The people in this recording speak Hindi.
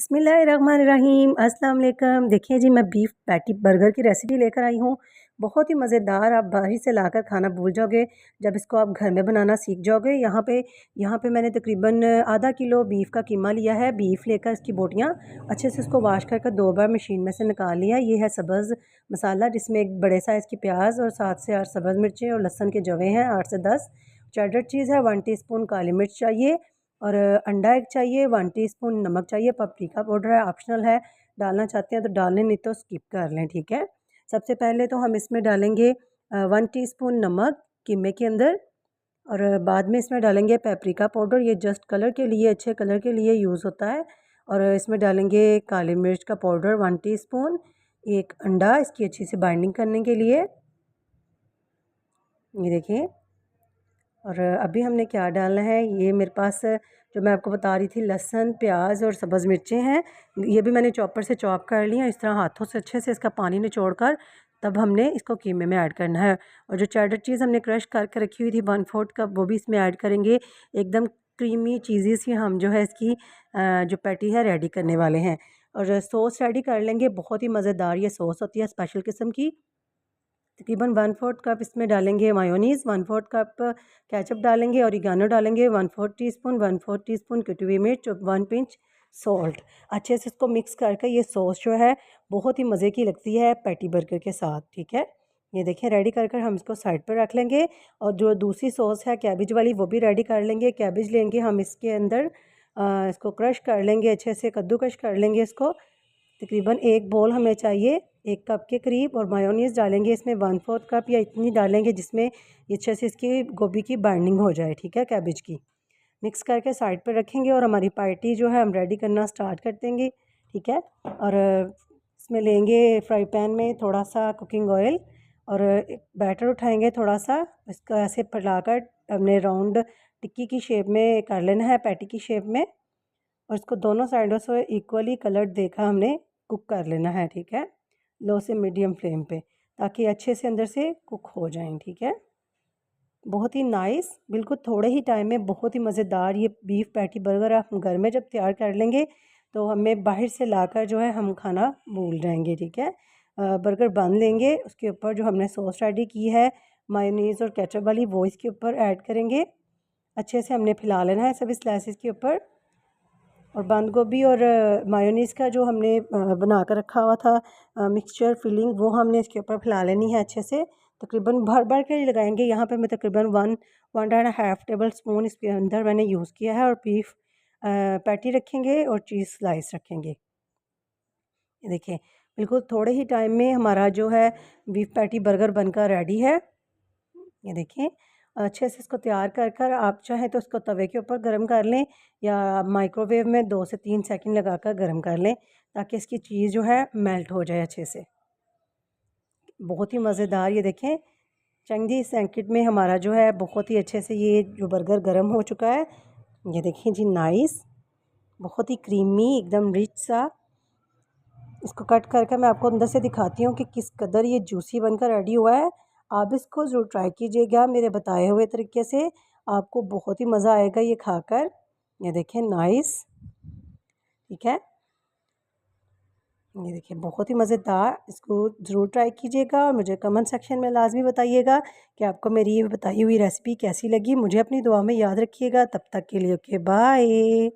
बिस्मिल्लाहिर्रहमानिर्रहीम, अस्सलाम वालेकुम। देखिए जी, मैं बीफ पैटी बर्गर की रेसिपी लेकर आई हूँ। बहुत ही मज़ेदार। आप बाहर से लाकर खाना भूल जाओगे जब इसको आप घर में बनाना सीख जाओगे। यहाँ पे मैंने तकरीबन आधा किलो बीफ का कीमा लिया है। बीफ लेकर इसकी बोटियाँ अच्छे से उसको वाश कर 2 बार मशीन में से निकाल लिया। ये है सब्ज़ मसाला, जिसमें एक बड़े साइज़ की प्याज और 7 से 8 सब्ज़ मिर्चें और लहसुन के जवे हैं 8 से 10। चेडर चीज़ है 1 टीस्पून, काली मिर्च चाहिए और अंडा एक चाहिए, 1 टीस्पून नमक चाहिए, पपरिका पाउडर है, ऑप्शनल है, डालना चाहते हैं तो डाल लें, नहीं तो स्किप कर लें, ठीक है। सबसे पहले तो हम इसमें डालेंगे 1 टीस्पून नमक कीमे के अंदर, और बाद में इसमें डालेंगे पेपरिका पाउडर। ये जस्ट कलर के लिए, अच्छे कलर के लिए यूज़ होता है। और इसमें डालेंगे काली मिर्च का पाउडर 1 टीस्पून, एक अंडा इसकी अच्छी से बाइंडिंग करने के लिए, ये देखिए। और अभी हमने क्या डालना है, ये मेरे पास जो मैं आपको बता रही थी लहसुन, प्याज और सब्ज़ मिर्चें हैं, ये भी मैंने चॉपर से चॉप कर ली हैं। इस तरह हाथों से अच्छे से इसका पानी निचोड़कर तब हमने इसको कीमे में ऐड करना है। और जो चेडर चीज़ हमने क्रश करके रखी हुई थी 1/4 कप, वो भी इसमें ऐड करेंगे। एकदम क्रीमी चीज़ी सी हम जो है इसकी जो पैटी है रेडी करने वाले हैं। और सॉस रेडी कर लेंगे। बहुत ही मज़ेदार ये सॉस होती है, स्पेशल किस्म की। तकरीबन 1/4 कप इसमें डालेंगे मायोनीज़, 1/4 कप केचप डालेंगे, ओरिगानो डालेंगे 1/4 टीस्पून, 1/4 टीस्पून कटी हुई मिर्च और 1 पिंच सॉल्ट। अच्छे से इसको मिक्स करके ये सॉस जो है बहुत ही मज़े की लगती है पैटी बर्गर के साथ, ठीक है। ये देखें रेडी कर हम इसको साइड पर रख लेंगे। और जो दूसरी सॉस है कैबेज वाली, वो भी रेडी कर लेंगे। कैबेज लेंगे हम, इसके अंदर इसको क्रश कर लेंगे, अच्छे से कद्दूकश कर लेंगे इसको। तकरीबन एक बोल हमें चाहिए, 1 कप के करीब। और मायोनीज़ डालेंगे इसमें 1/4 कप या इतनी डालेंगे जिसमें अच्छे से इसकी गोभी की बाइंडिंग हो जाए, ठीक है, कैबेज की। मिक्स करके साइड पर रखेंगे और हमारी पार्टी जो है हम रेडी करना स्टार्ट कर देंगे, ठीक है। और इसमें लेंगे फ्राई पैन में थोड़ा सा कुकिंग ऑयल और बैटर उठाएंगे थोड़ा सा, इसको ऐसे फैलाकर हमने राउंड टिक्की की शेप में कर लेना है, पैटी की शेप में। और इसको दोनों साइडों से इक्वली कलर देखा हमने कुक कर लेना है, ठीक है, लो से मीडियम फ्लेम पे, ताकि अच्छे से अंदर से कुक हो जाएं, ठीक है। बहुत ही नाइस, बिल्कुल थोड़े ही टाइम में बहुत ही मज़ेदार ये बीफ पैटी बर्गर आप घर में जब तैयार कर लेंगे तो हमें बाहर से लाकर जो है हम खाना भूल जाएंगे, ठीक है। बर्गर बन लेंगे, उसके ऊपर जो हमने सॉस रेडी की है मायोनीज़ और केचप वाली, वो इसके ऊपर ऐड करेंगे। अच्छे से हमने फैला लेना है सभी स्लाइसेस के ऊपर। और बंद गोभी और मायोनीज़ का जो हमने बना कर रखा हुआ था मिक्सचर फिलिंग, वो हमने इसके ऊपर फैला लेनी है अच्छे से। तकरीबन भर भर के लगाएंगे। यहाँ पे मैं तकरीबन 1 टेबल स्पून इसके अंदर मैंने यूज़ किया है। और बीफ पैटी रखेंगे और चीज़ स्लाइस रखेंगे। ये देखिए, बिल्कुल थोड़े ही टाइम में हमारा जो है बीफ पैटी बर्गर बनकर रेडी है। ये देखें, अच्छे से इसको तैयार कर आप चाहें तो इसको तवे के ऊपर गर्म कर लें या माइक्रोवेव में 2 से 3 सेकंड लगाकर गर्म कर लें, ताकि इसकी चीज़ जो है मेल्ट हो जाए अच्छे से। बहुत ही मज़ेदार, ये देखें चंद ही सेकंड में हमारा जो है बहुत ही अच्छे से ये जो बर्गर गर्म हो चुका है। ये देखें जी, नाइस, बहुत ही क्रीमी, एकदम रिच सा। इसको कट करके मैं आपको अंदर से दिखाती हूँ कि किस कदर ये जूसी बनकर रेडी हुआ है। आप इसको ज़रूर ट्राई कीजिएगा मेरे बताए हुए तरीके से, आपको बहुत ही मज़ा आएगा ये खाकर। ये देखें, नाइस, ठीक है। ये देखिए, बहुत ही मज़ेदार, इसको ज़रूर ट्राई कीजिएगा और मुझे कमेंट सेक्शन में लाजमी बताइएगा कि आपको मेरी ये बताई हुई रेसिपी कैसी लगी। मुझे अपनी दुआ में याद रखिएगा। तब तक के लिए ओके बाय।